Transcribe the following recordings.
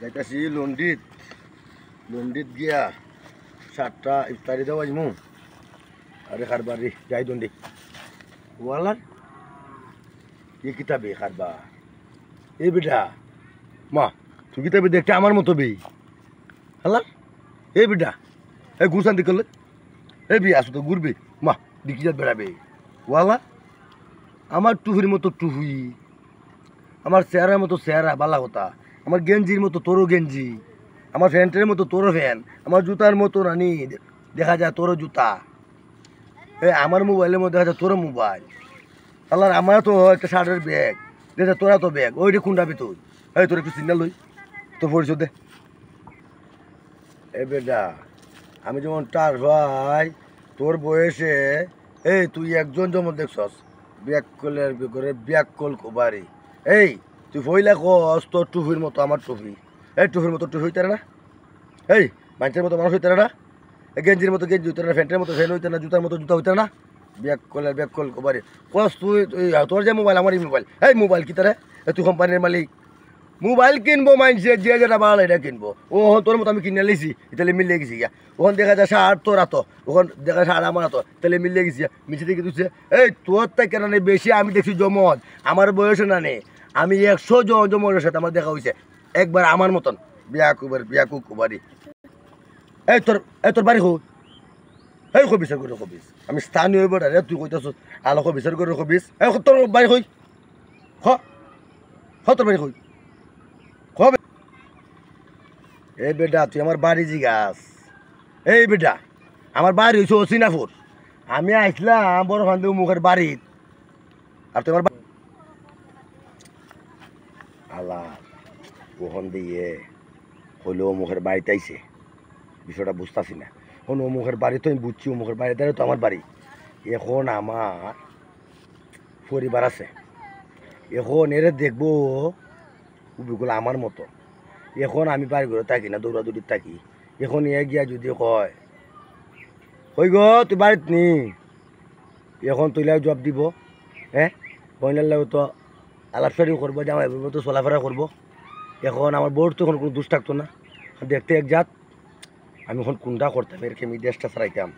যাইতাছি লন্ডিত গিয়া 7টা ইফতারি দেওয়া যাবো আরে খারবারি যাই দন্ডি ওয়ালার এ কিতাবে খারবা এ বেটা মা তুই কিতাবে দেখতে আমার মতো বে হালা এ বেটা এ গুরসান দি করলে এ বি আসো তো ঘুরবে মা দিকি যাত বেড়াবে ওয়ালা আমার টুহির মতো টুহি আমার চেহারার মতো চেহারা বালা কথা আমার গেঞ্জির মতো তোরও গেঞ্জি আমার ফ্যান্টের মতো তোরও ফ্যান আমার জুতার মতো রানি দেখা যায় তোরও জুতা আমার মোবাইলের মধ্যে দেখা যায় তোরও মোবাইল আল্লাহ আমার তো একটা শার্টের ব্যাগ দেখা তোরা তো ব্যাগ ওইটা খুন্ডাবি তুই এই তোর একটু সিগন্যাল লই তোর পরিচয় দে এ বেটা আমি যেমন তার ভাই তোর বয়সে এই তুই একজন যেমন দেখছস ব্যাককলের করে ব্যাককল কোবারি এই তুই ফইলা কস তোর টুফির মতো আমার টুফি এই টুফির মতো টুফি হইতে না এই মানুষের মতো মানুষ হইতে না গেঞ্জির মতো গেঞ্জি হইতে না ফ্যান্টের মতো ফ্যান হইতে না জুতার মতো জুতা হইতে না ব্যাককল কোবারি কস তুই তোর যে মোবাইল আমারই মোবাইল এই মোবাইল কি তারে তুই কোম্পানির মালিক মোবাইল কিনবো মাইনছে যে যেটা বাড়াল এটা কিনবো ও তোর মতো আমি কিনে লিছি তাহলে মিলিয়ে গেছি গিয়া ওখান দেখা যায় শার্ট তোর হাতো ওখান দেখা শার্ট আমার হাতো তাহলে মিলিয়ে গেছি মিশে দেখে তুই এই তোর তাই কেন নেই বেশি আমি দেখছি জমজ আমার বয়সে না নেই আমি 100 জন জমজের সাথে আমার দেখা হয়েছে একবার আমার মতন বিয়া কুবারি এই তোর বাড়ি হোক এই বিচার করে কবিস আমি স্থানীয় বেটা রে তুই কইতাছ আলোক বিচার করে কবিস এই তোর বাড়ি হই তোর বাড়ি হই কবে এই বেটা তুই আমার বাড়ি জিগাস এই বেটা আমার বাড়ি হয়েছে সিনাপুর আমি আসলাম বড় খান মুখের বাড়িত আর তুই আমার আল্লাহ ওখান দিয়ে হইলেও মুখের বাড়িতে আইসে বিষয়টা বুঝতেছি না এখন ও মুখের বাড়ি তো আমি বুঝছি ও মুখের বাড়িতে তো আমার বাড়ি এখন আমার পরিবার আছে এখন এরে দেখবো উবিগুলো আমার মতো এখন আমি বাড়ি ঘরে থাকি না দৌড়াদৌড়ি থাকি এখন এ গিয়া যদি কয় হই গো তুই বাড়িত নি এখন তুইলাও জব দিব হ্যাঁ কইনার তো আলাপসারিও করবো জামাই তো চলাফেরা করবো এখন আমার বোর্ড তো এখন কোনো দোষ থাকতো না দেখতে এক জাত আমি এখন কোনটা করতাম এরকম আমি দেশটা ছাড়াইতাম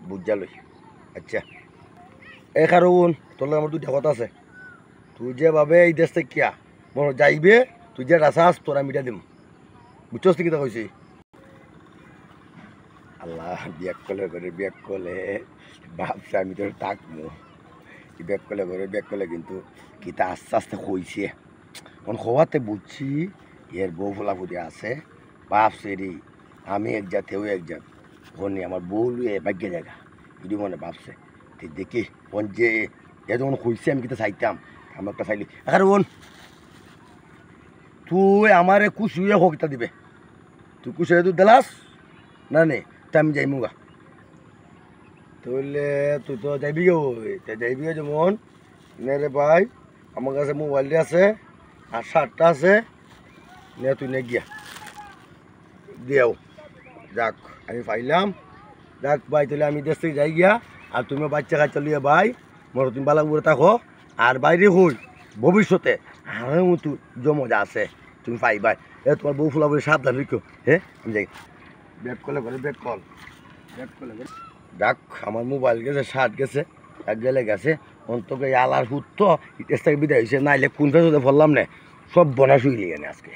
বুঝা লই আচ্ছা এ কারণ তোর আমার 2টা কথা আছে তুই যেভাবে এই দেশ থেকে কিয়া মনে যাইবে তুই যে রাসাস তোরা মিটা দিম বুঝছস কি কথা কইছি আল্লাহ ব্যাক কলে ভাবছে আমি তোর তাকমু ব্যাক কলে কিন্তু কিতা আস্তে আস্তে কইছে এখন হওয়াতে বুঝছি এর বউ ফোলাফুটি আছে ভাবছে রে আমি এক জাত হেউ এক জাত ওখানে আমার বউ লুয়ে ভাগ্যে জায়গা এটি মনে ভাবছে তুই দেখি ওন যে যখন কইছে আমি কিতা চাইতাম আমার একটা চাইলি আর ওন তুই আমারে কুশুয়ে হকিতা দিবে তুই কুশুয়ে তুই দিলাস না নে তা আমি যাইমু গা তাহলে তুই তো যাইবি যাইবি যেমন নে রে ভাই আমার কাছে মোবাইলটা আছে আর শার্টটা আছে নে তুই নে গিয়া দিও যাক আমি পাইলাম যাক ভাই তাহলে আমি দেশ থেকে যাই গিয়া আর তুমিও বাচ্চা কাচ্চা লিয়ে ভাই মনে তুমি বালা করে থাকো আর বাইরে হই ভবিষ্যতে আর মতো জমজা আছে তুমি পাইবাই তোমার বউ ফুলা বলে সাবধান রেখো হ্যাঁ আমি যাই ব্যাক করলে ডাক আমার মোবাইল গেছে শার্ট গেছে এক গেছে অন্তকে আলার হুত তো ইটেস থেকে বিদায় হয়েছে নাইলে কোন ফেসে ফেললাম না সব বনা শুইলি আজকে